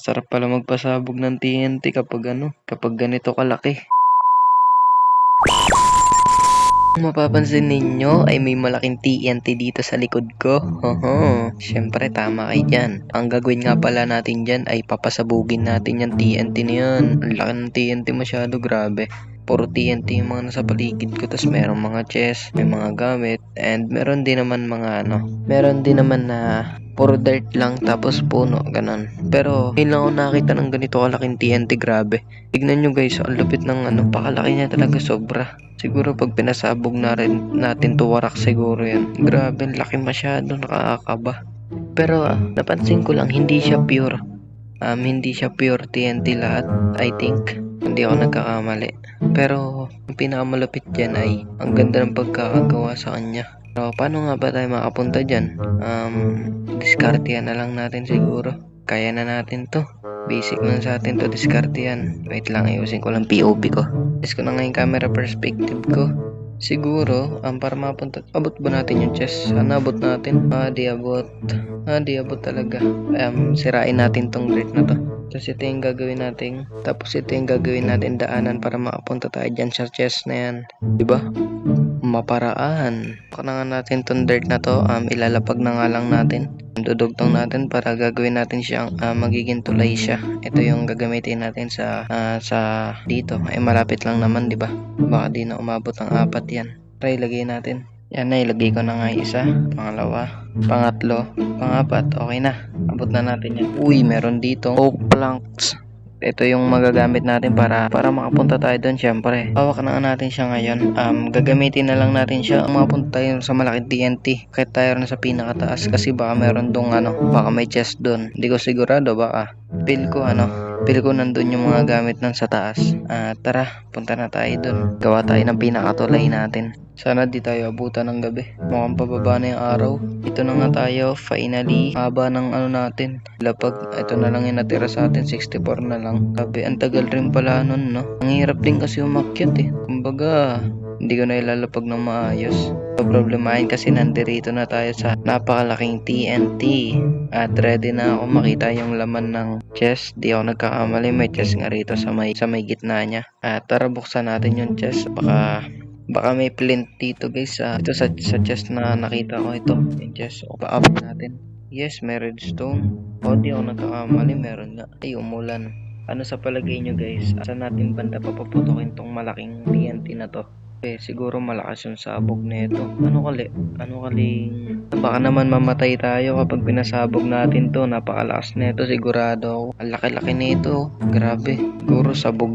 Sarap pala magpasabog ng TNT kapag ganito kalaki. Kung mapapansin ninyo ay may malaking TNT dito sa likod ko. Syempre tama kayo dyan. Ang gagawin nga pala natin dyan ay papasabugin natin yung TNT na yun. Ang laki ng TNT masyado, grabe. Puro TNT yung mga nasa paligid ko. Tapos merong mga chest, may mga gamit. And meron din naman na puro dirt lang tapos puno, ganon. Pero ngayon lang ako nakita ng ganito kalaking TNT, grabe. Tignan nyo guys, ang lupit ng pakalaki niya talaga, sobra. Siguro pag pinasabog na rin natin to, warak siguro yan. Grabe, laki masyado, nakakakaba. Pero napansin ko lang, hindi siya pure TNT lahat, I think. Hindi ako nagkakamali. Pero ang pinakamalupit dyan ay ang ganda ng pagkakagawa sa kanya. So, paano nga ba tayo makapunta dyan? Diskartehan na lang natin siguro. Kaya na natin to. Basic lang sa atin to, diskartehan. Wait lang, ayusin ko lang POV ko. Ayos ko na nga yung camera perspective ko. Siguro, para mapunta, abot ba natin yung chest? Sana abot natin. Di abot talaga. Sirain natin tong dirt na to. Tapos ito yung gagawin natin daanan para makapunta tayo dyan sa chest na yan. Diba? Maparaan. Baka na nga natin tong dirt na to, ilalapag na nga lang natin. Dudugtong natin para gagawin natin siyang magiging tulay siya. Ito yung gagamitin natin sa dito. Ay malapit lang naman, 'di ba? Baka di na umabot ang 4 yan. Try lagay natin. Yan na, ilagay ko na nga isa, pangalawa, pangatlo, pangapat. Okay na. Abot na natin yan. Uy, meron dito oak planks. Ito yung magagamit natin para makapunta tayo doon, syempre. Hawak na natin siya ngayon. Gagamitin na lang natin siya. Mapunta tayo sa malaking TNT. Kahit tayo na sa pinakataas kasi baka meron dong baka may chest doon. Hindi ko sigurado, baka. Feel ko nandun yung mga gamit nun sa taas. Tara, punta na tayo doon. Gawa tayo ng pinakatulay natin. Sana di tayo abutan ng gabi. Mukhang pababa na yung araw. Ito na nga tayo, finally. Haba ng natin. Lapag, ito na lang yung natira sa atin, 64 na lang. Sabi, ang tagal rin pala nun, no? Ang hirap din kasi umakyat eh. Kumbaga, hindi ko na ilalapag ng maayos. So, problemahin kasi nandirito na tayo sa napakalaking TNT. At ready na ako makita yung laman ng chest. Di ako nagkakamali, may chest nga rito sa may gitna niya. Tara, buksan natin yung chest. Baka may flint dito guys. Ito sa chest na nakita ko, ito yung chest. Pa-up natin. Yes, may redstone. Di ako nagkakamali, meron nga. Ay, umulan. Ano sa palagay nyo guys? Saan natin banda papaputokin tong malaking TNT na to? Siguro malakas yung sabog nito. Baka naman mamatay tayo kapag pinasabog natin to. Napakalakas nito, sigurado ako. Ang laki-laki nito. Grabe. Siguro sabog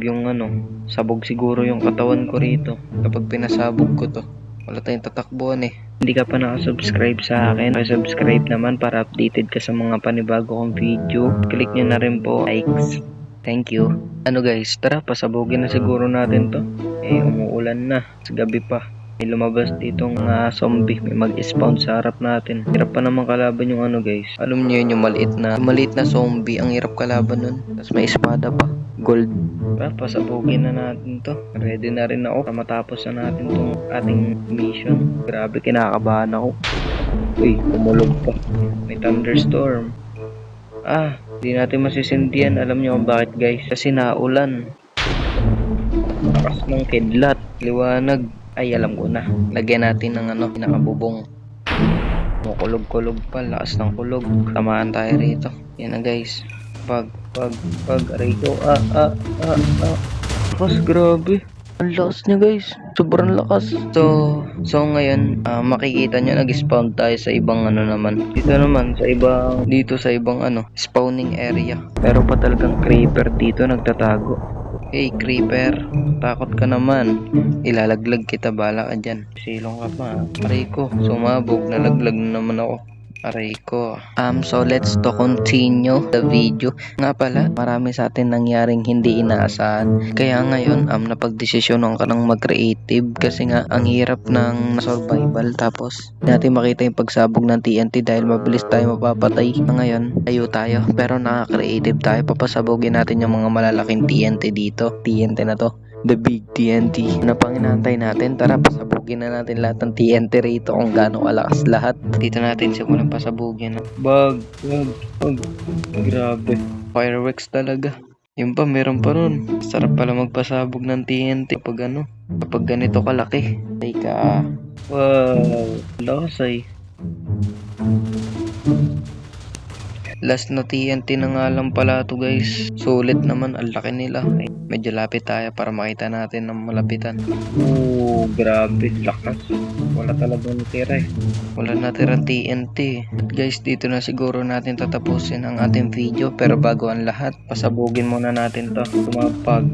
siguro yung katawan ko rito kapag pinasabog ko to. Wala tayong tatakbuhan eh. Hindi ka pa nakasubscribe sa akin, subscribe naman para updated ka sa mga panibago kong video. Click nyo na rin po likes. Thank you. Guys, tara, pasabugin na siguro natin to. Umuulan na. Sa gabi pa. May lumabas ditong zombie. May mag-spawn sa harap natin. Hirap pa naman kalaban yung guys. Alam nyo yun, yung maliit na zombie. Ang hirap kalaban nun. Tapos may espada pa. Gold. Tara, pasabugin na natin to. Ready na rin ako para matapos na natin tong ating mission. Grabe, kinakabahan ako. Uy, umulog pa. May thunderstorm. Di natin masisindihan. Alam niyo kung bakit guys? Kasi naulan. Lakas ng kidlat. Liwanag. Ay, alam ko na. Lagyan natin ng pinakabubong. Kulog-kulog pa. Lakas ng kulog. Tamaan tayo rito. Yan na guys. Aray ko. Lakas, grabe. Ang lakas niya guys. Sobrang lakas. So ngayon, makikita nyo nag-spawn tayo sa ibang naman. Dito sa ibang spawning area. Pero pa talagang creeper dito nagtatago. Hey creeper, takot ka naman. Ilalaglag kita, bala ka dyan. Silong ka pa. Aray ko, sumabog. Nalaglag na naman ako. Aray ko. So let's continue the video. Nga pala, marami sa atin nangyaring hindi inaasahan. Kaya ngayon, napagdesisyonan ka ng mag-creative kasi nga ang hirap ng survival. Tapos, natin makita yung pagsabog ng TNT dahil mabilis tayo mapapatay. Ngayon, tayo tayo. Pero naka-creative tayo. Papasabogin natin yung mga malalaking TNT dito. TNT na to. The big TNT. Ano pang inaantay natin? Tara, pasabugin na natin lahat ng TNT rito kung gaano kalakas lahat. Dito natin simulang pasabugin. Bag. Grabe. Fireworks talaga. Yun pa, meron pa nun. Sarap pala magpasabog ng TNT kapag ganito kalaki. Teka. Wow, lasay. Last na TNT na nga lang pala to guys. Sulit naman, ang laki nila. Medyo lapit tayo para makita natin ng malapitan. Grabe, lakas. Wala talagang natira Wala natirang TNT. At guys, dito na siguro natin tatapusin ang ating video. Pero bago ang lahat, pasabugin muna natin to. Tumapag.